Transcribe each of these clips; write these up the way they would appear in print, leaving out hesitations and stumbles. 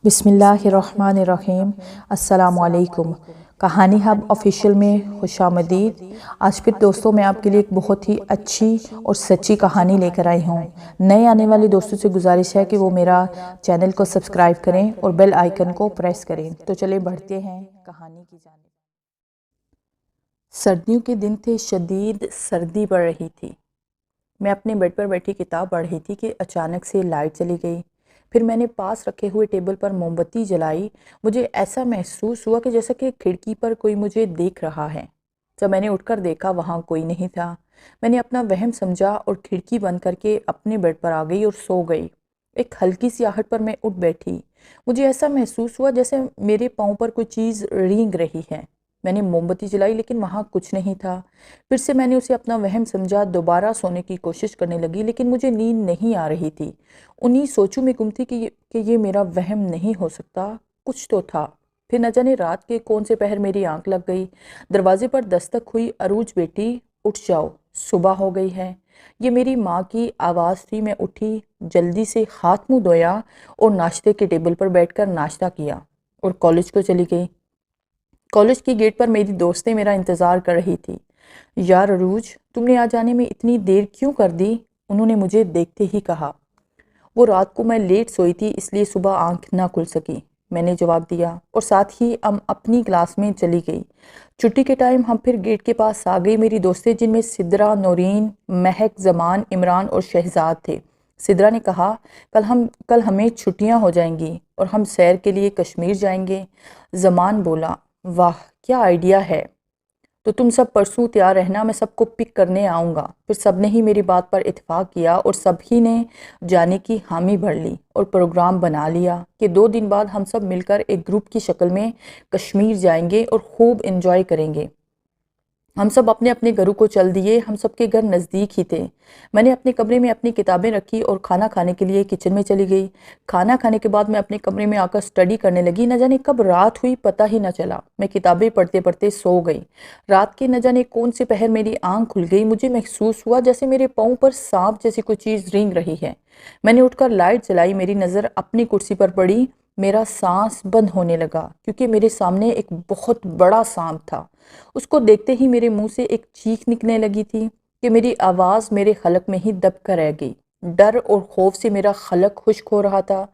بسم اللہ الرحمن الرحیم۔ السلام علیکم۔ کہانی ہب آفیشیل میں خوش آمدید۔ آج پھر دوستوں میں آپ کے لیے ایک بہت ہی اچھی اور سچی کہانی لے کر آئی ہوں۔ نئے آنے والے دوستوں سے گزارش ہے کہ وہ میرا چینل کو سبسکرائب کریں اور بیل آئیکن کو پریس کریں۔ تو چلیں بڑھتے ہیں کہانی کی جانب۔ سردیوں کے دن تھے، شدید سردی پڑ رہی تھی۔ میں اپنے بیڈ پر بیٹھی کتاب پڑھ رہی تھی کہ اچانک سے لائٹ چلی گئی۔ پھر میں نے پاس رکھے ہوئے ٹیبل پر موم بتی جلائی۔ مجھے ایسا محسوس ہوا کہ جیسا کہ کھڑکی پر کوئی مجھے دیکھ رہا ہے۔ جب میں نے اٹھ کر دیکھا وہاں کوئی نہیں تھا۔ میں نے اپنا وہم سمجھا اور کھڑکی بند کر کے اپنے بیڈ پر آ گئی اور سو گئی۔ ایک ہلکی سی آہٹ پر میں اٹھ بیٹھی۔ مجھے ایسا محسوس ہوا جیسے میرے پاؤں پر کوئی چیز رینگ رہی ہے۔ میں نے موم بتی جلائی لیکن وہاں کچھ نہیں تھا۔ پھر سے میں نے اسے اپنا وہم سمجھا، دوبارہ سونے کی کوشش کرنے لگی لیکن مجھے نیند نہیں آ رہی تھی۔ انہی سوچوں میں گم تھی کہ یہ میرا وہم نہیں ہو سکتا، کچھ تو تھا۔ پھر نہ جانے رات کے کون سے پہر میری آنکھ لگ گئی۔ دروازے پر دستک ہوئی، عروج بیٹی اٹھ جاؤ، صبح ہو گئی ہے۔ یہ میری ماں کی آواز تھی۔ میں اٹھی، جلدی سے ہاتھ منہ دھویا اور ناشتے کے ٹیبل پر بیٹھ کر ناشتہ کیا اور کالج کو چلی گئی۔ کالج کی گیٹ پر میری دوستیں میرا انتظار کر رہی تھی۔ یار عروج، تم نے آ جانے میں اتنی دیر کیوں کر دی؟ انہوں نے مجھے دیکھتے ہی کہا۔ وہ رات کو میں لیٹ سوئی تھی اس لیے صبح آنکھ نہ کھل سکی، میں نے جواب دیا اور ساتھ ہی اپنی کلاس میں چلی گئی۔ چھٹی کے ٹائم ہم پھر گیٹ کے پاس آ گئی۔ میری دوستیں جن میں سدرا، نورین، مہک، زمان، عمران اور شہزاد تھے۔ سدرا نے کہا کل ہمیں چھٹیاں ہو جائیں گی اور ہم سیر کے لیے کشمیر جائیں گے۔ زمان بولا، واہ کیا آئیڈیا ہے، تو تم سب پرسوں تیار رہنا، میں سب کو پک کرنے آؤں گا۔ پھر سب نے ہی میری بات پر اتفاق کیا اور سب ہی نے جانے کی حامی بھر لی اور پروگرام بنا لیا کہ 2 دن بعد ہم سب مل کر ایک گروپ کی شکل میں کشمیر جائیں گے اور خوب انجوائے کریں گے۔ ہم سب اپنے اپنے گھروں کو چل دیے۔ ہم سب کے گھر نزدیک ہی تھے۔ میں نے اپنے کمرے میں اپنی کتابیں رکھی اور کھانا کھانے کے لیے کچن میں چلی گئی۔ کھانا کھانے کے بعد میں اپنے کمرے میں آ کر اسٹڈی کرنے لگی۔ نہ جانے کب رات ہوئی پتہ ہی نہ چلا۔ میں کتابیں پڑھتے پڑھتے سو گئی۔ رات کے نہ جانے کون سے پہر میری آنکھ کھل گئی۔ مجھے محسوس ہوا جیسے میرے پاؤں پر سانپ جیسی کوئی چیز رینگ رہی ہے۔ میں نے اٹھ کر لائٹ جلائی، میری نظر اپنی کرسی پر پڑی۔ میرا سانس بند ہونے لگا کیونکہ میرے سامنے ایک بہت بڑا سانپ تھا۔ اس کو دیکھتے ہی میرے منہ سے ایک چیخ نکلنے لگی تھی کہ میری آواز میرے حلق میں ہی دب کر رہ گئی۔ ڈر اور خوف سے میرا حلق خشک ہو رہا تھا۔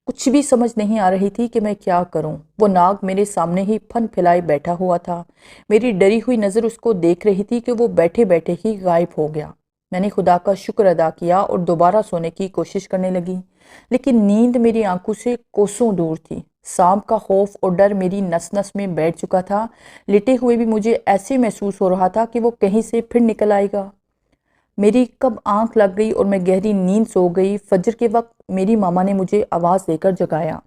کچھ بھی سمجھ نہیں آ رہی تھی کہ میں کیا کروں۔ وہ ناگ میرے سامنے ہی پھن پھیلائے بیٹھا ہوا تھا۔ میری ڈری ہوئی نظر اس کو دیکھ رہی تھی کہ وہ بیٹھے بیٹھے ہی غائب ہو گیا۔ میں نے خدا کا شکر ادا کیا اور دوبارہ سونے کی کوشش کرنے لگی، لیکن نیند میری آنکھوں سے کوسوں دور تھی۔ سانپ کا خوف اور ڈر میری نس نس میں بیٹھ چکا تھا۔ لیٹے ہوئے بھی مجھے ایسے محسوس ہو رہا تھا کہ وہ کہیں سے پھر نکل آئے گا۔ میری کب آنکھ لگ گئی اور میں گہری نیند سو گئی۔ فجر کے وقت میری ماما نے مجھے آواز دے کر جگایا،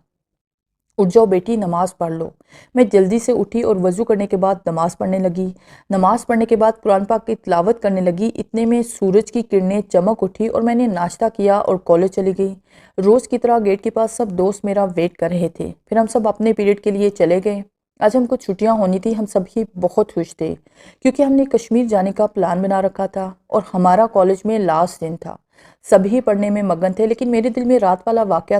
اٹھ جاؤ بیٹی، نماز پڑھ لو۔ میں جلدی سے اٹھی اور وضو کرنے کے بعد نماز پڑھنے لگی۔ نماز پڑھنے کے بعد قرآن پاک کی تلاوت کرنے لگی۔ اتنے میں سورج کی کرنیں چمک اٹھی اور میں نے ناشتہ کیا اور کالج چلی گئی۔ روز کی طرح گیٹ کے پاس سب دوست میرا ویٹ کر رہے تھے۔ پھر ہم سب اپنے پیریڈ کے لیے چلے گئے۔ آج ہم کو چھٹیاں ہونی تھی۔ ہم سب ہی بہت خوش تھے کیونکہ ہم نے کشمیر جانے کا پلان بنا رکھا تھا اور ہمارا کالج میں لاسٹ دن تھا۔ سبھی پڑھنے میں مگن تھے، لیکن میرے دل میں رات والا واقعہ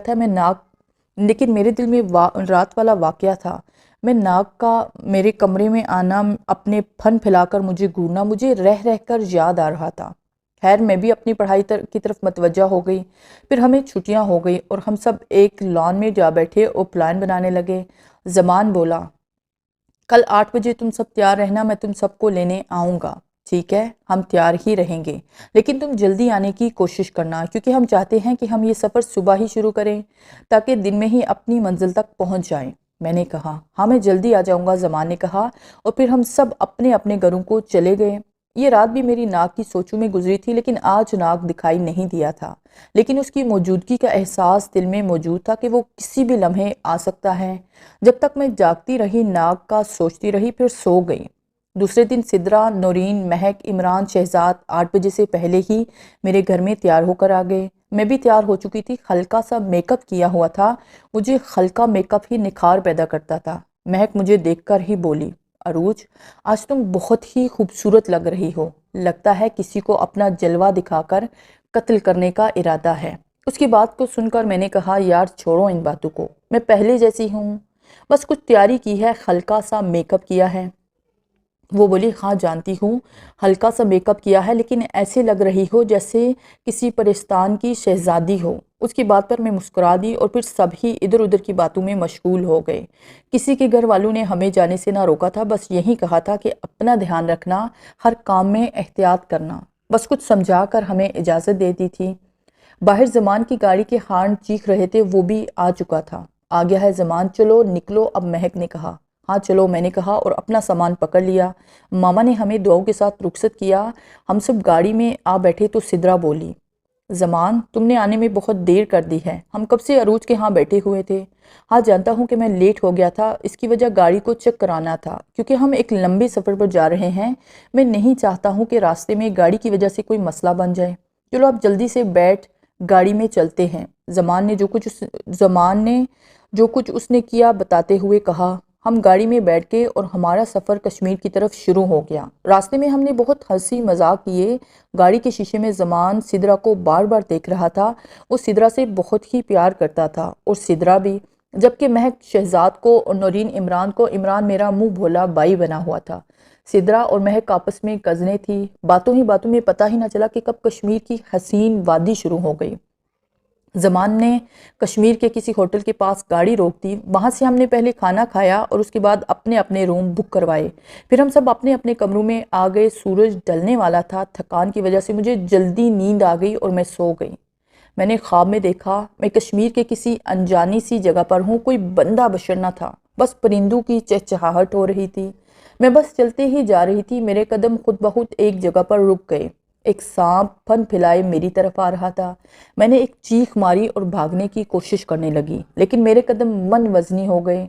تھا۔ میں ناگ کا میرے کمرے میں آنا، اپنے پھن پھیلا کر مجھے گھورنا، مجھے رہ رہ کر یاد آ رہا تھا۔ خیر میں بھی اپنی پڑھائی کی طرف متوجہ ہو گئی۔ پھر ہمیں چھٹیاں ہو گئی اور ہم سب ایک لان میں جا بیٹھے اور پلان بنانے لگے۔ زمان بولا، کل 8 بجے تم سب تیار رہنا، میں تم سب کو لینے آؤں گا۔ ٹھیک ہے، ہم تیار ہی رہیں گے، لیکن تم جلدی آنے کی کوشش کرنا کیونکہ ہم چاہتے ہیں کہ ہم یہ سفر صبح ہی شروع کریں تاکہ دن میں ہی اپنی منزل تک پہنچ جائیں۔ میں نے کہا، ہاں میں جلدی آ جاؤں گا، زمان نے کہا، اور پھر ہم سب اپنے اپنے گھروں کو چلے گئے۔ یہ رات بھی میری ناگ کی سوچوں میں گزری تھی، لیکن آج ناگ دکھائی نہیں دیا تھا، لیکن اس کی موجودگی کا احساس دل میں موجود تھا کہ وہ کسی بھی لمحے آ سکتا ہے۔ جب تک میں جاگتی رہی ناگ کا سوچتی رہی، پھر سو گئی۔ دوسرے دن سدرا، نورین، مہک، عمران، شہزاد 8 بجے سے پہلے ہی میرے گھر میں تیار ہو کر آ گئے۔ میں بھی تیار ہو چکی تھی، ہلکا سا میک اپ کیا ہوا تھا۔ مجھے ہلکا میک اپ ہی نکھار پیدا کرتا تھا۔ مہک مجھے دیکھ کر ہی بولی، عروج آج تم بہت ہی خوبصورت لگ رہی ہو، لگتا ہے کسی کو اپنا جلوہ دکھا کر قتل کرنے کا ارادہ ہے۔ اس کی بات کو سن کر میں نے کہا یار چھوڑو ان باتوں کو، میں پہلے جیسی ہوں، بس کچھ تیاری کی ہے، ہلکا سا میک اپ کیا ہے۔ وہ بولی ہاں جانتی ہوں ہلکا سا میک اپ کیا ہے، لیکن ایسے لگ رہی ہو جیسے کسی پرستان کی شہزادی ہو۔ اس کی بات پر میں مسکرا دی اور پھر سب ہی ادھر ادھر کی باتوں میں مشغول ہو گئے۔ کسی کے گھر والوں نے ہمیں جانے سے نہ روکا تھا، بس یہی کہا تھا کہ اپنا دھیان رکھنا، ہر کام میں احتیاط کرنا، بس کچھ سمجھا کر ہمیں اجازت دے دی تھی۔ باہر زمان کی گاڑی کے ہارن چیخ رہے تھے، وہ بھی آ چکا تھا۔ آ گیا ہے زمان، چلو نکلو اب، مہک نے کہا۔ ہاں چلو، میں نے کہا اور اپنا سامان پکڑ لیا۔ ماما نے ہمیں دعاؤں کے ساتھ رخصت کیا۔ ہم سب گاڑی میں آ بیٹھے تو سدرا بولی زمان تم نے آنے میں بہت دیر کر دی ہے، ہم کب سے عروج کے ہاں بیٹھے ہوئے تھے۔ ہاں جانتا ہوں کہ میں لیٹ ہو گیا تھا، اس کی وجہ گاڑی کو چیک کرانا تھا کیونکہ ہم ایک لمبے سفر پر جا رہے ہیں۔ میں نہیں چاہتا ہوں کہ راستے میں گاڑی کی وجہ سے کوئی مسئلہ بن جائے۔ چلو اب جلدی سے بیٹھ گاڑی میں چلتے ہیں۔ زمان نے جو کچھ اس نے کیا بتاتے ہوئے کہا۔ ہم گاڑی میں بیٹھ گئے اور ہمارا سفر کشمیر کی طرف شروع ہو گیا۔ راستے میں ہم نے بہت ہنسی مذاق کیے۔ گاڑی کے شیشے میں زمان سدرا کو بار بار دیکھ رہا تھا۔ وہ سدرا سے بہت ہی پیار کرتا تھا اور سدرا بھی، جبکہ مہک شہزاد کو اور نورین عمران کو۔ عمران میرا منہ بھولا بائی بنا ہوا تھا۔ سدرا اور مہک آپس میں کزنیں تھی۔ باتوں ہی باتوں میں پتہ ہی نہ چلا کہ کب کشمیر کی حسین وادی شروع ہو گئی۔ زمان نے کشمیر کے کسی ہوٹل کے پاس گاڑی روک دی۔ وہاں سے ہم نے پہلے کھانا کھایا اور اس کے بعد اپنے اپنے روم بک کروائے۔ پھر ہم سب اپنے اپنے کمروں میں آ گئے۔ سورج ڈھلنے والا تھا۔ تھکان کی وجہ سے مجھے جلدی نیند آ گئی اور میں سو گئی۔ میں نے خواب میں دیکھا میں کشمیر کے کسی انجانی سی جگہ پر ہوں، کوئی بندہ بشر نہ تھا، بس پرندوں کی چہچہاہٹ ہو رہی تھی۔ میں بس چلتے ہی جا رہی تھی، میرے قدم خود بخود ایک جگہ پر رک گئے۔ ایک سانپ پھن پھیلائے میری طرف آ رہا تھا۔ میں نے ایک چیخ ماری اور بھاگنے کی کوشش کرنے لگی، لیکن میرے قدم من وزنی ہو گئے۔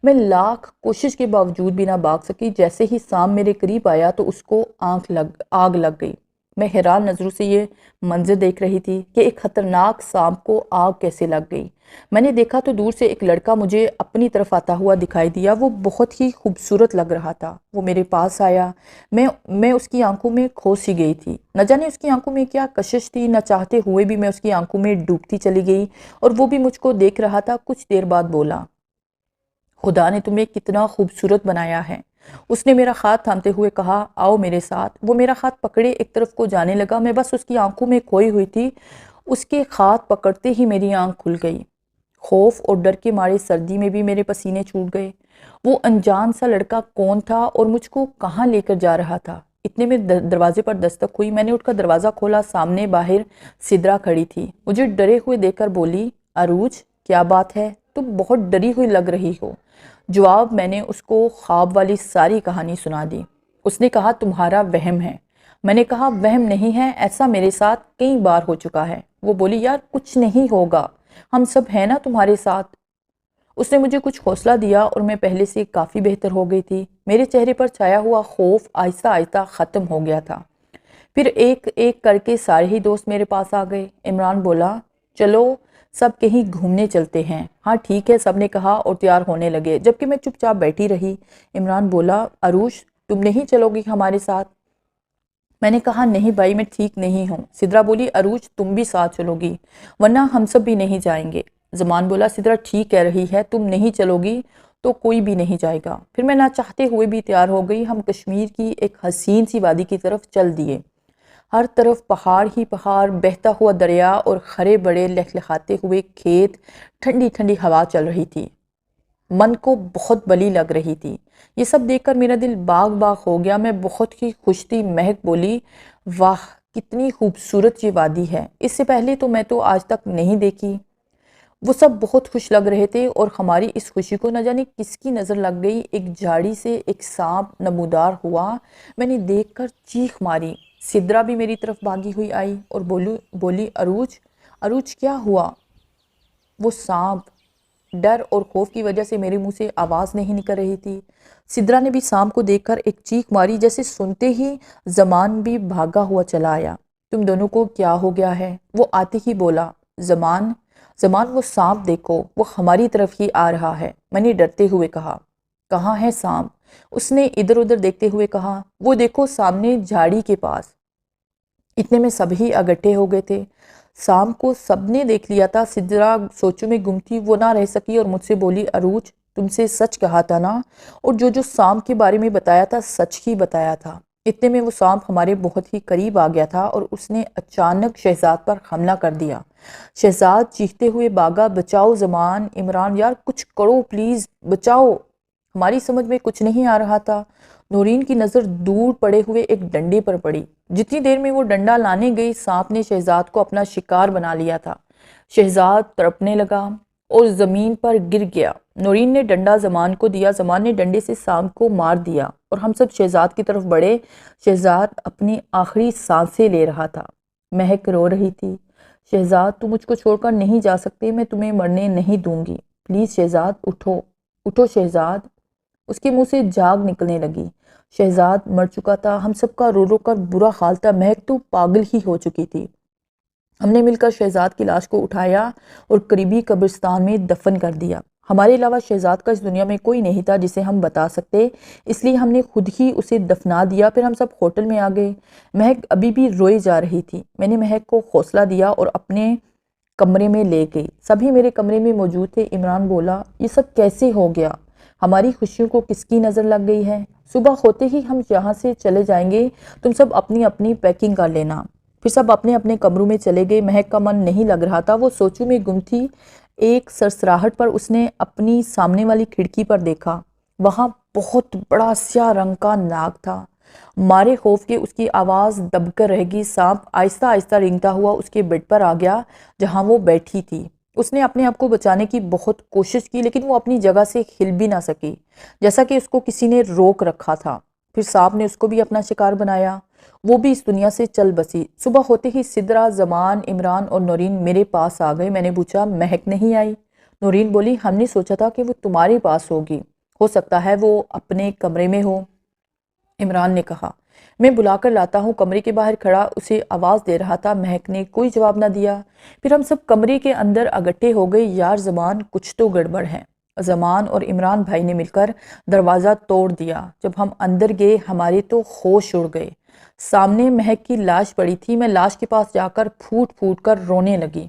میں لاکھ کوشش کے باوجود بھی نہ بھاگ سکی۔ جیسے ہی سانپ میرے قریب آیا تو اس کو آگ لگ گئی۔ میں حیران نظروں سے یہ منظر دیکھ رہی تھی کہ ایک خطرناک سانپ کو آگ کیسے لگ گئی۔ میں نے دیکھا تو دور سے ایک لڑکا مجھے اپنی طرف آتا ہوا دکھائی دیا۔ وہ بہت ہی خوبصورت لگ رہا تھا۔ وہ میرے پاس آیا۔ میں اس کی آنکھوں میں کھو سی گئی تھی۔ نہ جانے اس کی آنکھوں میں کیا کشش تھی، نہ چاہتے ہوئے بھی میں اس کی آنکھوں میں ڈوبتی چلی گئی اور وہ بھی مجھ کو دیکھ رہا تھا۔ کچھ دیر بعد بولا خدا نے تمہیں کتنا خوبصورت بنایا ہے۔ اس نے میرا ہاتھ تھامتے ہوئے کہا آؤ میرے ساتھ۔ وہ میرا ہاتھ پکڑے ایک طرف کو جانے لگا۔ میں بس اس کی آنکھوں میں کھوئی ہوئی تھی۔ اس کے ہاتھ پکڑتے ہی میری آنکھ کھل گئی۔ خوف اور ڈر کے مارے سردی میں بھی میرے پسینے چھوٹ گئے۔ وہ انجان سا لڑکا کون تھا اور مجھ کو کہاں لے کر جا رہا تھا؟ اتنے میں دروازے پر دستک ہوئی۔ میں نے اٹھ کر دروازہ کھولا۔ سامنے باہر سدرا کھڑی تھی۔ مجھے ڈرے ہوئے دیکھ کر بولی عروج کیا بات ہے؟ تم بہت ڈری ہوئی لگ رہی ہو۔ جواب میں نے اس کو خواب والی ساری کہانی سنا دی۔ اس نے کہا تمہارا وہم ہے۔ میں نے کہا وہم نہیں ہے، ایسا میرے ساتھ کئی بار ہو چکا ہے۔ وہ بولی یار کچھ نہیں ہوگا، ہم سب ہیں نا تمہارے ساتھ۔ اس نے مجھے کچھ حوصلہ دیا اور میں پہلے سے کافی بہتر ہو گئی تھی۔ میرے چہرے پر چھایا ہوا خوف آہستہ آہستہ ختم ہو گیا تھا۔ پھر ایک ایک کر کے سارے ہی دوست میرے پاس آ گئے۔ عمران بولا چلو سب کہیں گھومنے چلتے ہیں۔ ہاں ٹھیک ہے سب نے کہا اور تیار ہونے لگے، جبکہ میں چپ چاپ بیٹھی رہی۔ عمران بولا عروج تم نہیں چلو گی ہمارے ساتھ؟ میں نے کہا نہیں بھائی میں ٹھیک نہیں ہوں۔ سدرا بولی عروج تم بھی ساتھ چلو گی ورنہ ہم سب بھی نہیں جائیں گے۔ زمان بولا سدرا ٹھیک کہہ رہی ہے، تم نہیں چلو گی تو کوئی بھی نہیں جائے گا۔ پھر میں نہ چاہتے ہوئے بھی تیار ہو گئی۔ ہم کشمیر کی ایک حسین سی وادی کی طرف چل دیے۔ ہر طرف پہاڑ ہی پہاڑ، بہتا ہوا دریا اور ہرے بڑے لہلہاتے ہوئے کھیت، ٹھنڈی ٹھنڈی ہوا چل رہی تھی۔ من کو بہت بلی لگ رہی تھی۔ یہ سب دیکھ کر میرا دل باغ باغ ہو گیا۔ میں بہت ہی خوش تھی۔ مہک بولی واہ کتنی خوبصورت یہ وادی ہے، اس سے پہلے تو میں تو آج تک نہیں دیکھی۔ وہ سب بہت خوش لگ رہے تھے اور ہماری اس خوشی کو نہ جانے کس کی نظر لگ گئی۔ ایک جھاڑی سے ایک سانپ نمودار ہوا۔ میں نے دیکھ کر چیخ ماری۔ سدرا بھی میری طرف بھاگی ہوئی آئی اور بولی عروج کیا ہوا؟ وہ سانپ، ڈر اور خوف کی وجہ سے میرے منہ سے آواز نہیں نکل رہی تھی۔ سدرا نے بھی سانپ کو دیکھ کر ایک چیخ ماری، جیسے سنتے ہی زمان بھی بھاگا ہوا چلا آیا۔ تم دونوں کو کیا ہو گیا ہے؟ وہ آتے ہی بولا زمان وہ سانپ دیکھو، وہ ہماری طرف ہی آ رہا ہے۔ میں نے ڈرتے ہوئے کہا کہاں ہے سانپ؟ اس نے ادھر ادھر دیکھتے ہوئے کہا وہ دیکھو سامنے جھاڑی کے پاس۔ اتنے میں سب ہی اکٹھے ہو گئے تھے۔ سام کو سب نے دیکھ لیا تھا۔ سدرا سوچوں میں گم تھی، وہ نہ رہ سکی اور مجھ سے بولی، عروج تم سے سچ کہا تھا نا، اور جو سام کے بارے میں بتایا تھا سچ ہی بتایا تھا۔ اتنے میں وہ سام ہمارے بہت ہی قریب آ گیا تھا اور اس نے اچانک شہزاد پر حملہ کر دیا۔ شہزاد چیختے ہوئے بھاگا، بچاؤ زمان، عمران، یار کچھ کرو پلیز، بچاؤ۔ ہماری سمجھ میں کچھ نہیں آ رہا تھا۔ نورین کی نظر دور پڑے ہوئے ایک ڈنڈے پر پڑی۔ جتنی دیر میں وہ ڈنڈا لانے گئی، سانپ نے شہزاد کو اپنا شکار بنا لیا تھا۔ شہزاد تڑپنے لگا اور زمین پر گر گیا۔ نورین نے ڈنڈا زمان کو دیا، زمان نے ڈنڈے سے سانپ کو مار دیا اور ہم سب شہزاد کی طرف بڑھے۔ شہزاد اپنی آخری سانسیں لے رہا تھا۔ مہک رو رہی تھی، شہزاد تم مجھ کو چھوڑ کر نہیں جا سکتے، میں تمہیں مرنے نہیں دوں گی، پلیز شہزاد اٹھو، اٹھو شہزاد۔ اس کے منہ سے جھاگ نکلنے لگی۔ شہزاد مر چکا تھا، ہم سب کا رو رو کر برا حال تھا، مہک تو پاگل ہی ہو چکی تھی۔ ہم نے مل کر شہزاد کی لاش کو اٹھایا اور قریبی قبرستان میں دفن کر دیا۔ ہمارے علاوہ شہزاد کا اس دنیا میں کوئی نہیں تھا جسے ہم بتا سکتے، اس لیے ہم نے خود ہی اسے دفنا دیا۔ پھر ہم سب ہوٹل میں آ گئے۔ مہک ابھی بھی روئے جا رہی تھی۔ میں نے مہک کو حوصلہ دیا اور اپنے کمرے میں لے گئی۔ سبھی میرے کمرے میں موجود تھے۔ عمران بولا، یہ سب کیسے ہو گیا؟ ہماری خوشیوں کو کس کی نظر لگ گئی ہے؟ صبح ہوتے ہی ہم یہاں سے چلے جائیں گے، تم سب اپنی اپنی پیکنگ کر لینا۔ پھر سب اپنے اپنے کمروں میں چلے گئے۔ مہک کا من نہیں لگ رہا تھا، وہ سوچوں میں گم تھی۔ ایک سرسراہٹ پر اس نے اپنی سامنے والی کھڑکی پر دیکھا، وہاں بہت بڑا سیاہ رنگ کا ناگ تھا۔ مارے خوف کے اس کی آواز دب کر رہ گئی۔ سانپ آہستہ آہستہ رینگتا ہوا اس کے بیڈ پر آ گیا جہاں وہ بیٹھی تھی۔ اس نے اپنے آپ کو بچانے کی بہت کوشش کی لیکن وہ اپنی جگہ سے ہل بھی نہ سکی، جیسا کہ اس کو کسی نے روک رکھا تھا۔ پھر سانپ نے اس کو بھی اپنا شکار بنایا، وہ بھی اس دنیا سے چل بسی۔ صبح ہوتے ہی سدرا، زمان، عمران اور نورین میرے پاس آ گئے۔ میں نے پوچھا، مہک نہیں آئی؟ نورین بولی، ہم نے سوچا تھا کہ وہ تمہارے پاس ہوگی، ہو سکتا ہے وہ اپنے کمرے میں ہو۔ عمران نے کہا، میں بلا کر لاتا ہوں۔ کمرے کے باہر کھڑا اسے آواز دے رہا تھا، مہک نے کوئی جواب نہ دیا۔ پھر ہم سب کمرے کے اندر اکٹھے ہو گئے۔ یار زمان، کچھ تو گڑبڑ ہے۔ زمان اور عمران بھائی نے مل کر دروازہ توڑ دیا۔ جب ہم اندر گئے ہمارے تو ہوش اڑ گئے۔ سامنے مہک کی لاش پڑی تھی۔ میں لاش کے پاس جا کر پھوٹ پھوٹ کر رونے لگی۔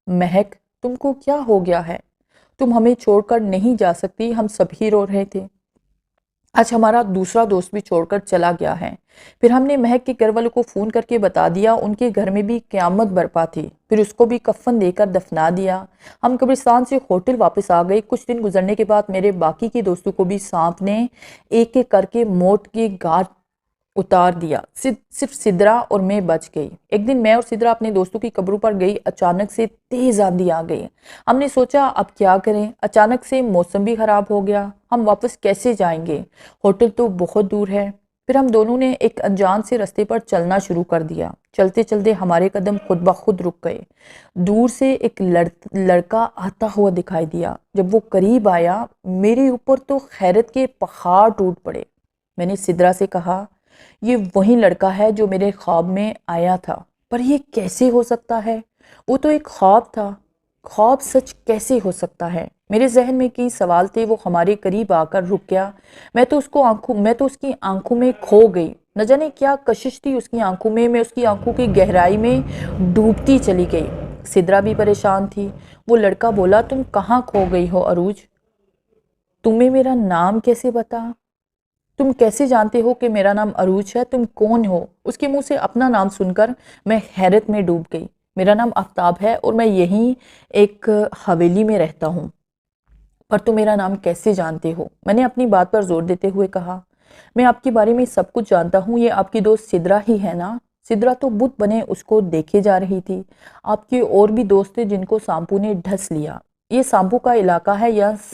مہک، تم کو کیا ہو گیا ہے؟ تم ہمیں چھوڑ کر نہیں جا سکتی۔ ہم سب ہی رو رہے تھے۔ آج ہمارا دوسرا دوست بھی چھوڑ کر چلا گیا ہے۔ پھر ہم نے مہک کے گھر والوں کو فون کر کے بتا دیا، ان کے گھر میں بھی قیامت برپا تھی۔ پھر اس کو بھی کفن دے کر دفنا دیا۔ ہم قبرستان سے ہوٹل واپس آ گئے۔ کچھ دن گزرنے کے بعد میرے باقی کے دوستوں کو بھی سانپ نے ایک ایک کر کے موت کے گھاٹ اتار دیا۔ صرف سدرا اور میں بچ گئی۔ ایک دن میں اور سدرا اپنے دوستوں کی قبروں پر گئی۔ اچانک سے تیز آندھی آ گئی۔ ہم نے سوچا اب کیا کریں؟ اچانک سے موسم بھی خراب ہو گیا۔ ہم واپس کیسے جائیں گے؟ ہوٹل تو بہت دور ہے۔ پھر ہم دونوں نے ایک انجان سے رستے پر چلنا شروع کر دیا۔ چلتے چلتے ہمارے قدم خود بخود رک گئے۔ دور سے ایک لڑکا آتا ہوا دکھائی دیا۔ جب وہ قریب آیا میرے اوپر تو خیرت کے پہاڑ ٹوٹ پڑے۔ میں نے سدرا سے کہا، یہ وہی لڑکا ہے جو میرے خواب میں آیا تھا، پر یہ کیسے ہو سکتا ہے؟ وہ تو ایک خواب تھا، خواب سچ کیسے ہو سکتا ہے؟ میرے ذہن میں کئی سوال تھے۔ وہ ہمارے قریب آ کر رک گیا۔ میں تو اس کی آنکھوں میں کھو گئی۔ نہ جانے کیا کشش تھی اس کی آنکھوں میں اس کی آنکھوں کی گہرائی میں ڈوبتی چلی گئی۔ سدرا بھی پریشان تھی۔ وہ لڑکا بولا، تم کہاں کھو گئی ہو عروج؟ تمہیں میرا نام کیسے پتا؟ تم کیسے جانتے ہو کہ میرا نام عروج ہے؟ تم کون ہو؟ اس کے منہ سے اپنا نام سن کر میں حیرت میں ڈوب گئی۔ میرا نام آفتاب ہے اور میں یہیں ایک حویلی میں رہتا ہوں۔ پر تم میرا نام کیسے جانتے ہو؟ میں نے اپنی بات پر زور دیتے ہوئے کہا، میں آپ کے بارے میں سب کچھ جانتا ہوں۔ یہ آپ کی دوست سدرا ہی ہے نا؟ سدرا تو بت بنے اس کو دیکھے جا رہی تھی۔ آپ کے اور بھی دوست تھے جن کو سانپو نے ڈھس لیا۔ یہ سانپو کا علاقہ ہے،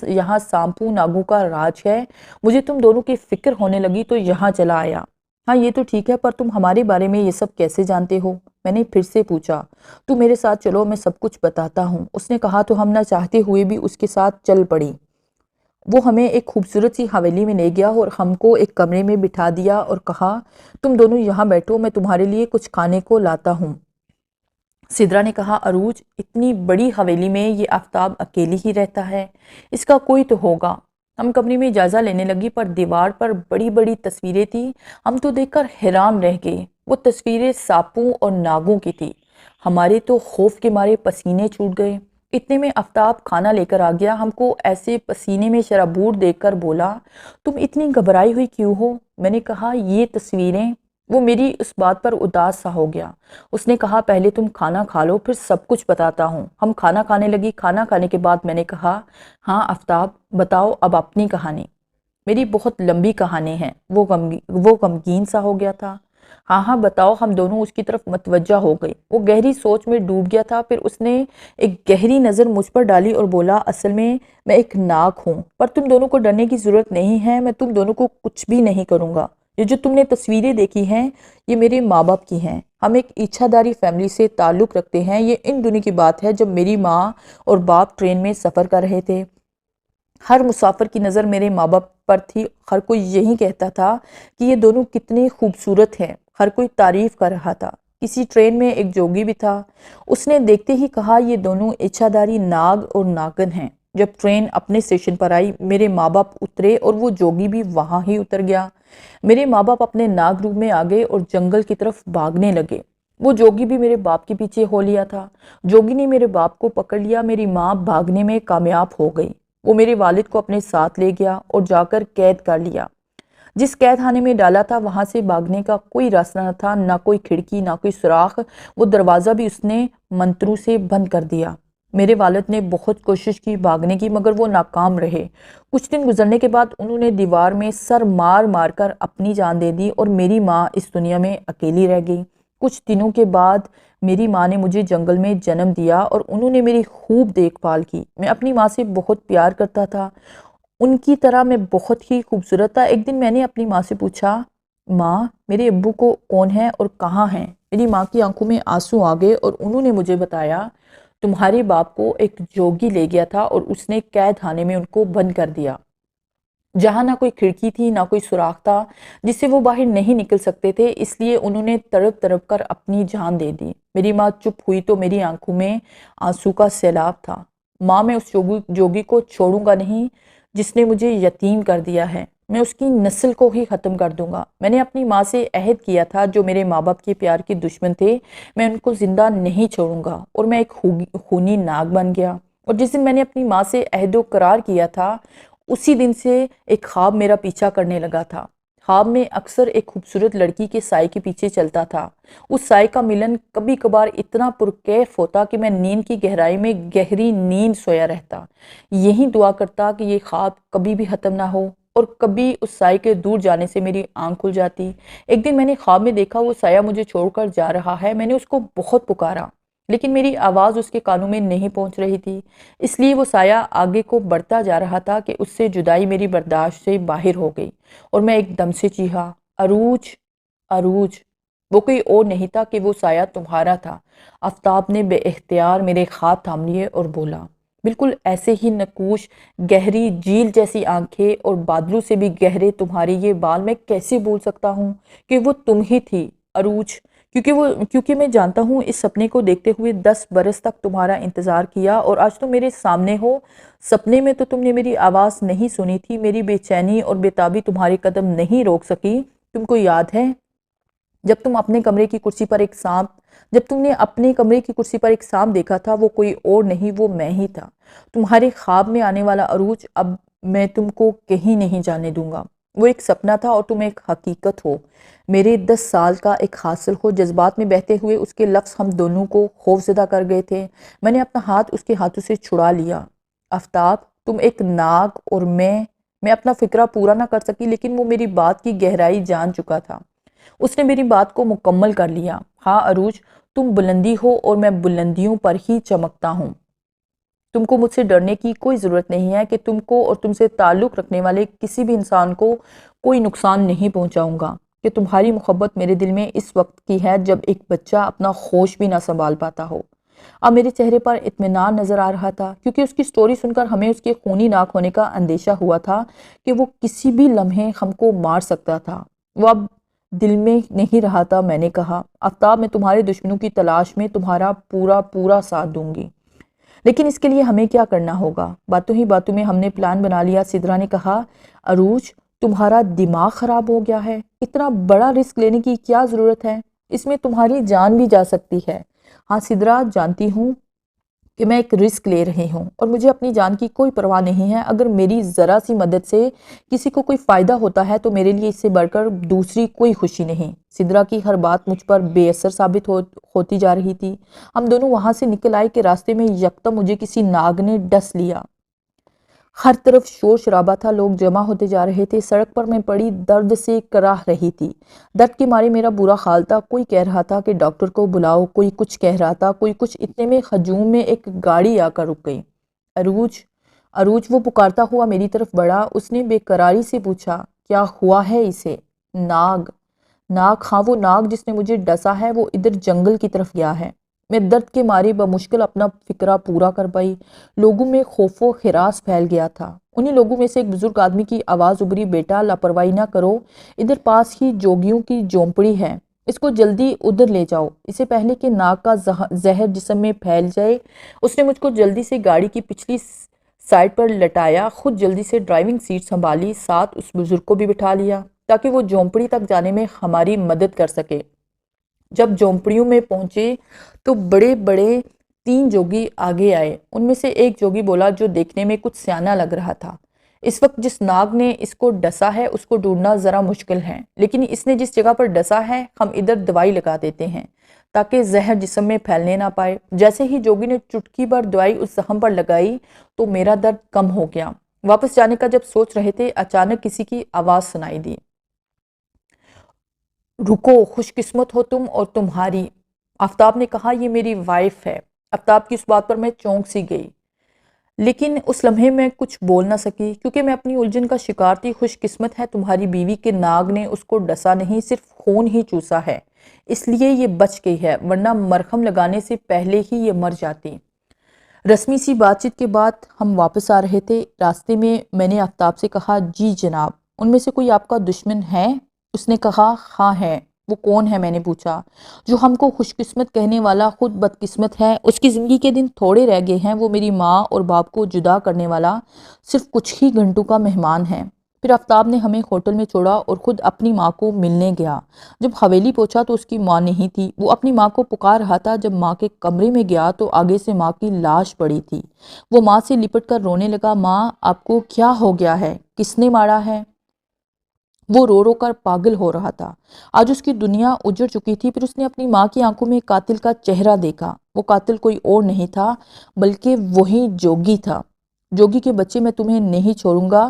یہاں سانپو ناگوں کا راج ہے۔ مجھے تم دونوں کی فکر ہونے لگی تو یہاں چلا آیا۔ ہاں یہ تو ٹھیک ہے، پر تم ہمارے بارے میں یہ سب کیسے جانتے ہو؟ میں نے پھر سے پوچھا۔ تو میرے ساتھ چلو، میں سب کچھ بتاتا ہوں۔ اس نے کہا تو ہم نہ چاہتے ہوئے بھی اس کے ساتھ چل پڑی۔ وہ ہمیں ایک خوبصورت سی حویلی میں لے گیا اور ہم کو ایک کمرے میں بٹھا دیا اور کہا، تم دونوں یہاں بیٹھو، میں تمہارے لیے کچھ کھانے کو لاتا ہوں۔ سدرا نے کہا، عروج، اتنی بڑی حویلی میں یہ آفتاب اکیلی ہی رہتا ہے، اس کا کوئی تو ہوگا۔ ہم کمرے میں جائزہ لینے لگی، پر دیوار پر بڑی بڑی تصویریں تھیں۔ ہم تو دیکھ کر حیران رہ گئے۔ وہ تصویریں سانپوں اور ناگوں کی تھی۔ ہمارے تو خوف کے مارے پسینے چھوٹ گئے۔ اتنے میں آفتاب کھانا لے کر آ گیا، ہم کو ایسے پسینے میں شرابور دیکھ کر بولا، تم اتنی گھبرائی ہوئی کیوں ہو؟ میں نے کہا یہ تصویریں۔ وہ میری اس بات پر اداس سا ہو گیا۔ اس نے کہا پہلے تم کھانا کھا لو پھر سب کچھ بتاتا ہوں۔ ہم کھانا کھانے لگی۔ کھانا کھانے کے بعد میں نے کہا ہاں آفتاب بتاؤ اب اپنی کہانی۔ میری بہت لمبی کہانی ہے۔ وہ غمگین سا ہو گیا تھا۔ ہاں ہاں بتاؤ۔ ہم دونوں اس کی طرف متوجہ ہو گئے۔ وہ گہری سوچ میں ڈوب گیا تھا، پھر اس نے ایک گہری نظر مجھ پر ڈالی اور بولا اصل میں ایک ناگ ہوں، پر تم دونوں کو ڈرنے کی ضرورت نہیں ہے، میں تم دونوں کو کچھ بھی نہیں کروں گا۔ یہ جو تم نے تصویریں دیکھی ہیں یہ میرے ماں باپ کی ہیں۔ ہم ایک اچھاداری فیملی سے تعلق رکھتے ہیں۔ یہ ان دنوں کی بات ہے جب میری ماں اور باپ ٹرین میں سفر کر رہے تھے۔ ہر مسافر کی نظر میرے ماں باپ پر تھی۔ ہر کوئی یہی کہتا تھا کہ یہ دونوں کتنے خوبصورت ہیں۔ ہر کوئی تعریف کر رہا تھا۔ کسی ٹرین میں ایک جوگی بھی تھا۔ اس نے دیکھتے ہی کہا یہ دونوں اچھاداری ناگ اور ناگن ہیں۔ جب ٹرین اپنے اسٹیشن پر آئی میرے ماں باپ اترے اور وہ جوگی بھی وہاں ہی اتر گیا۔ میرے ماں باپ اپنے ناگ روپ میں آگے اور جنگل کی طرف بھاگنے لگے۔ وہ جوگی بھی میرے باپ کے پیچھے ہو لیا تھا۔ جوگی نے میرے باپ کو پکڑ لیا۔ میری ماں بھاگنے میں کامیاب ہو گئی۔ وہ میرے والد کو اپنے ساتھ لے گیا اور جا کر قید کر لیا۔ جس قید خانے میں ڈالا تھا وہاں سے بھاگنے کا کوئی راستہ نہ تھا، نہ کوئی کھڑکی، نہ کوئی سوراخ۔ وہ دروازہ بھی اس نے منتروں سے بند کر دیا۔ میرے والد نے بہت کوشش کی بھاگنے کی مگر وہ ناکام رہے۔ کچھ دن گزرنے کے بعد انہوں نے دیوار میں سر مار مار کر اپنی جان دے دی اور میری ماں اس دنیا میں اکیلی رہ گئی۔ کچھ دنوں کے بعد میری ماں نے مجھے جنگل میں جنم دیا اور انہوں نے میری خوب دیکھ بھال کی۔ میں اپنی ماں سے بہت پیار کرتا تھا۔ ان کی طرح میں بہت ہی خوبصورت تھا۔ ایک دن میں نے اپنی ماں سے پوچھا ماں میرے ابو کو کون ہے اور کہاں ہیں؟ میری ماں کی آنکھوں میں آنسو آ گئے اور انہوں نے مجھے بتایا تمہارے باپ کو ایک جوگی لے گیا تھا اور اس نے قید خانے میں ان کو بند کر دیا، جہاں نہ کوئی کھڑکی تھی نہ کوئی سوراخ تھا جس سے وہ باہر نہیں نکل سکتے تھے، اس لیے انہوں نے تڑپ تڑپ کر اپنی جان دے دی۔ میری ماں چپ ہوئی تو میری آنکھوں میں آنسو کا سیلاب تھا۔ ماں میں اس جوگی کو چھوڑوں گا نہیں جس نے مجھے یتیم کر دیا ہے، میں اس کی نسل کو ہی ختم کر دوں گا۔ میں نے اپنی ماں سے عہد کیا تھا جو میرے ماں باپ کے پیار کے دشمن تھے میں ان کو زندہ نہیں چھوڑوں گا، اور میں ایک خونی ناگ بن گیا۔ اور جس دن میں نے اپنی ماں سے عہد و قرار کیا تھا اسی دن سے ایک خواب میرا پیچھا کرنے لگا تھا۔ خواب میں اکثر ایک خوبصورت لڑکی کے سائے کے پیچھے چلتا تھا۔ اس سائے کا ملن کبھی کبھار اتنا پرکیف ہوتا کہ میں نیند کی گہرائی میں گہری نیند سویا رہتا، یہی دعا کرتا کہ یہ خواب کبھی بھی ختم نہ ہو اور کبھی اس سائے کے دور جانے سے میری آنکھ کھل جاتی۔ ایک دن میں نے خواب میں دیکھا وہ سایہ مجھے چھوڑ کر جا رہا ہے۔ میں نے اس کو بہت پکارا لیکن میری آواز اس کے کانوں میں نہیں پہنچ رہی تھی، اس لیے وہ سایہ آگے کو بڑھتا جا رہا تھا کہ اس سے جدائی میری برداشت سے باہر ہو گئی اور میں ایک دم سے چیخا عروج عروج۔ وہ کوئی اور نہیں تھا کہ وہ سایہ تمہارا تھا۔ آفتاب نے بے اختیار میرے ہاتھ تھام لیے اور بولا بالکل ایسے ہی نقوش، گہری جھیل جیسی آنکھیں اور بادلوں سے بھی گہرے تمہارے یہ بال، میں کیسے بول سکتا ہوں کہ وہ تم ہی تھی عروج، کیونکہ میں جانتا ہوں اس سپنے کو دیکھتے ہوئے 10 برس تک تمہارا انتظار کیا اور آج تم میرے سامنے ہو۔ سپنے میں تو تم نے میری آواز نہیں سنی تھی، میری بے چینی اور بے تابی تمہارے قدم نہیں روک سکی۔ تم کو یاد ہے جب تم نے اپنے کمرے کی کرسی پر ایک سانپ دیکھا تھا، وہ کوئی اور نہیں وہ میں ہی تھا، تمہارے خواب میں آنے والا عروج۔ اب میں تم کو کہیں نہیں جانے دوں گا۔ وہ ایک سپنا تھا اور تم ایک حقیقت ہو، میرے 10 سال کا ایک حاصل ہو۔ جذبات میں بہتے ہوئے اس کے لفظ ہم دونوں کو خوف زدہ کر گئے تھے۔ میں نے اپنا ہاتھ اس کے ہاتھوں سے چھڑا لیا۔ آفتاب تم ایک ناگ اور میں اپنا فکرہ پورا نہ کر سکی لیکن وہ میری بات کی گہرائی جان چکا تھا۔ اس نے میری بات کو مکمل کر لیا۔ ہاں عروج تم بلندی ہو اور میں بلندیوں پر ہی چمکتا ہوں۔ تم کو مجھ سے ڈرنے کی کوئی ضرورت نہیں ہے کہ تم کو اور تم سے تعلق رکھنے والے کسی بھی انسان کو کوئی نقصان نہیں پہنچاؤں گا، کہ تمہاری محبت میرے دل میں اس وقت کی ہے جب ایک بچہ اپنا ہوش بھی نہ سنبھال پاتا ہو۔ اب میرے چہرے پر اطمینان نظر آ رہا تھا کیونکہ اس کی سٹوری سن کر ہمیں اس کے خونی ناک ہونے کا اندیشہ ہوا تھا کہ وہ کسی بھی لمحے ہم کو مار سکتا تھا۔ وہ اب دل میں نہیں رہا تھا۔ میں نے کہا آفتاب میں تمہارے دشمنوں کی تلاش میں تمہارا پورا ساتھ دوں گی، لیکن اس کے لیے ہمیں کیا کرنا ہوگا؟ باتوں ہی باتوں میں ہم نے پلان بنا لیا۔ سدرا نے کہا عروج تمہارا دماغ خراب ہو گیا ہے، اتنا بڑا رسک لینے کی کیا ضرورت ہے؟ اس میں تمہاری جان بھی جا سکتی ہے۔ ہاں سدرا، جانتی ہوں کہ میں ایک رسک لے رہی ہوں اور مجھے اپنی جان کی کوئی پرواہ نہیں ہے۔ اگر میری ذرا سی مدد سے کسی کو کوئی فائدہ ہوتا ہے تو میرے لیے اس سے بڑھ کر دوسری کوئی خوشی نہیں۔ سدرا کی ہر بات مجھ پر بے اثر ثابت ہوتی جا رہی تھی۔ ہم دونوں وہاں سے نکل آئے کہ راستے میں یکدم مجھے کسی ناگ نے ڈس لیا۔ ہر طرف شور شرابہ تھا، لوگ جمع ہوتے جا رہے تھے۔ سڑک پر میں پڑی درد سے کراہ رہی تھی۔ درد کے مارے میرا برا حال تھا۔ کوئی کہہ رہا تھا کہ ڈاکٹر کو بلاؤ، کوئی کچھ کہہ رہا تھا، کوئی کچھ۔ اتنے میں ہجوم میں ایک گاڑی آ کر رک گئی۔ عروج، عروج، وہ پکارتا ہوا میری طرف بڑھا۔ اس نے بے قراری سے پوچھا، کیا ہوا ہے اسے؟ ناگ، ناگ، ہاں وہ ناگ جس نے مجھے ڈسا ہے وہ ادھر جنگل کی طرف گیا ہے۔ میں درد کے مارے بمشکل اپنا فکرہ پورا کر پائی۔ لوگوں میں خوف و ہراس پھیل گیا تھا۔ انہی لوگوں میں سے ایک بزرگ آدمی کی آواز ابھری، بیٹا لاپرواہی نہ کرو، ادھر پاس ہی جوگیوں کی جھونپڑی ہے، اس کو جلدی ادھر لے جاؤ، اسے پہلے کہ ناگ کا زہر جسم میں پھیل جائے۔ اس نے مجھ کو جلدی سے گاڑی کی پچھلی سائیڈ پر لٹایا، خود جلدی سے ڈرائیونگ سیٹ سنبھالی، ساتھ اس بزرگ کو بھی بٹھا لیا تاکہ وہ جھونپڑی تک جانے میں ہماری مدد کر سکے۔ جب جھونپڑیوں میں پہنچے تو بڑے بڑے 3 جوگی آگے آئے۔ ان میں سے ایک جوگی بولا جو دیکھنے میں کچھ سیانہ لگ رہا تھا، اس وقت جس ناگ نے اس کو ڈسا ہے اس کو ڈھونڈنا ذرا مشکل ہے، لیکن اس نے جس جگہ پر ڈسا ہے ہم ادھر دوائی لگا دیتے ہیں تاکہ زہر جسم میں پھیلنے نہ پائے۔ جیسے ہی جوگی نے چٹکی بھر دوائی اس زخم پر لگائی تو میرا درد کم ہو گیا۔ واپس جانے کا جب سوچ رہے تھے اچانک کسی کی آواز سنائی دی، رکو، خوش قسمت ہو تم اور تمہاری۔ آفتاب نے کہا، یہ میری وائف ہے۔ آفتاب کی اس بات پر میں چونک سی گئی، لیکن اس لمحے میں کچھ بول نہ سکی کیونکہ میں اپنی الجھن کا شکار تھی۔ خوش قسمت ہے تمہاری بیوی کہ ناگ نے اس کو ڈسا نہیں، صرف خون ہی چوسا ہے، اس لیے یہ بچ گئی ہے، ورنہ مرہم لگانے سے پہلے ہی یہ مر جاتی۔ رسمی سی بات چیت کے بعد ہم واپس آ رہے تھے۔ راستے میں میں نے آفتاب سے کہا، جی جناب، ان میں سے کوئی آپ کا دشمن ہے؟ اس نے کہا، ہاں ہے۔ وہ کون ہے؟ میں نے پوچھا۔ جو ہم کو خوش قسمت کہنے والا خود بدقسمت ہے، اس کی زندگی کے دن تھوڑے رہ گئے ہیں، وہ میری ماں اور باپ کو جدا کرنے والا صرف کچھ ہی گھنٹوں کا مہمان ہے۔ پھر آفتاب نے ہمیں ہوٹل میں چھوڑا اور خود اپنی ماں کو ملنے گیا۔ جب حویلی پہنچا تو اس کی ماں نہیں تھی، وہ اپنی ماں کو پکار رہا تھا۔ جب ماں کے کمرے میں گیا تو آگے سے ماں کی لاش پڑی تھی۔ وہ ماں سے لپٹ کر رونے لگا، ماں آپ کو کیا ہو گیا ہے؟ کس نے مارا ہے؟ وہ رو رو کر پاگل ہو رہا تھا۔ آج اس کی دنیا اجڑ چکی تھی۔ پھر اس نے اپنی ماں کی آنکھوں میں قاتل کا چہرہ دیکھا۔ وہ قاتل کوئی اور نہیں تھا بلکہ وہی جوگی تھا۔ جوگی کے بچے، میں تمہیں نہیں چھوڑوں گا،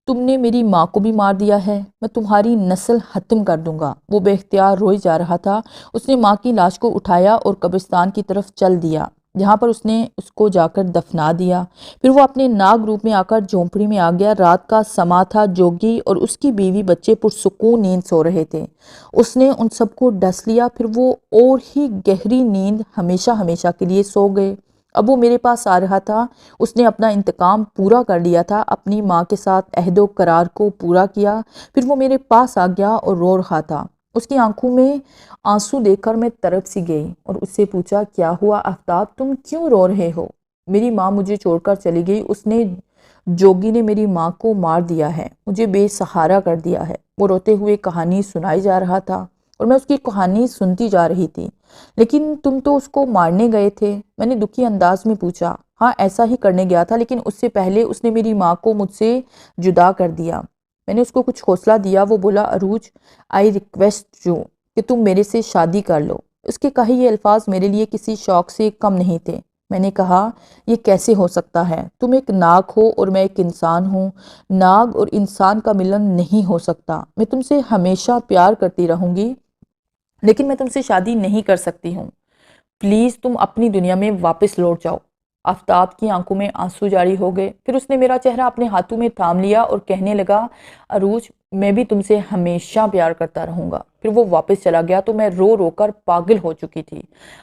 تم نے میری ماں کو بھی مار دیا ہے، میں تمہاری نسل ختم کر دوں گا۔ وہ بے اختیار روئے جا رہا تھا۔ اس نے ماں کی لاش کو اٹھایا اور قبرستان کی طرف چل دیا، جہاں پر اس نے اس کو جا کر دفنا دیا۔ پھر وہ اپنے ناگ روپ میں آ کر جھونپڑی میں آ گیا۔ رات کا سما تھا، جوگی اور اس کی بیوی بچے پرسکون نیند سو رہے تھے۔ اس نے ان سب کو ڈس لیا، پھر وہ اور ہی گہری نیند ہمیشہ ہمیشہ کے لیے سو گئے۔ اب وہ میرے پاس آ رہا تھا۔ اس نے اپنا انتقام پورا کر لیا تھا، اپنی ماں کے ساتھ عہد و قرار کو پورا کیا۔ پھر وہ میرے پاس آ گیا اور رو رہا تھا۔ اس کی آنکھوں میں آنسو دیکھ کر میں تڑپ سی گئی اور اس سے پوچھا، کیا ہوا آفتاب، تم کیوں رو رہے ہو؟ میری ماں مجھے چھوڑ کر چلی گئی، اس نے جوگی نے میری ماں کو مار دیا ہے، مجھے بے سہارا کر دیا ہے۔ وہ روتے ہوئے کہانی سنائی جا رہا تھا اور میں اس کی کہانی سنتی جا رہی تھی۔ لیکن تم تو اس کو مارنے گئے تھے؟ میں نے دکھی انداز میں پوچھا۔ ہاں ایسا ہی کرنے گیا تھا، لیکن اس سے پہلے اس نے میری ماں کو مجھ سے جدا کر دیا۔ میں نے اس کو کچھ حوصلہ دیا۔ وہ بولا، عروج، آئی ریکویسٹ یو کہ تم میرے سے شادی کر لو۔ اس کے کہے یہ الفاظ میرے لیے کسی شوق سے کم نہیں تھے۔ میں نے کہا، یہ کیسے ہو سکتا ہے؟ تم ایک ناگ ہو اور میں ایک انسان ہوں، ناگ اور انسان کا ملن نہیں ہو سکتا۔ میں تم سے ہمیشہ پیار کرتی رہوں گی، لیکن میں تم سے شادی نہیں کر سکتی ہوں۔ پلیز تم اپنی دنیا میں واپس لوٹ جاؤ۔ آفتاب کی آنکھوں میں آنسو جاری ہو گئے۔ پھر اس نے میرا چہرہ اپنے ہاتھوں میں تھام لیا اور کہنے لگا، عروج، میں بھی تم سے ہمیشہ پیار کرتا رہوں گا۔ پھر وہ واپس چلا گیا تو میں رو رو کر پاگل ہو چکی تھی۔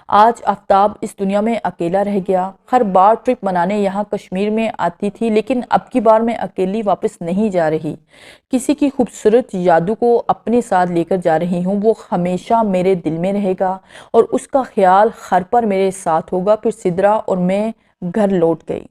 آج آفتاب اس دنیا میں اکیلا رہ گیا۔ ہر بار ٹرپ منانے یہاں کشمیر میں آتی تھی، لیکن اب کی بار میں اکیلی واپس نہیں جا رہی، کسی کی خوبصورت یادوں کو اپنے ساتھ لے کر جا رہی ہوں۔ وہ ہمیشہ میرے دل میں رہے گا اور اس کا خیال ہر پر میرے ساتھ ہوگا۔ پھر سدرا اور میں گھر لوٹ گئی۔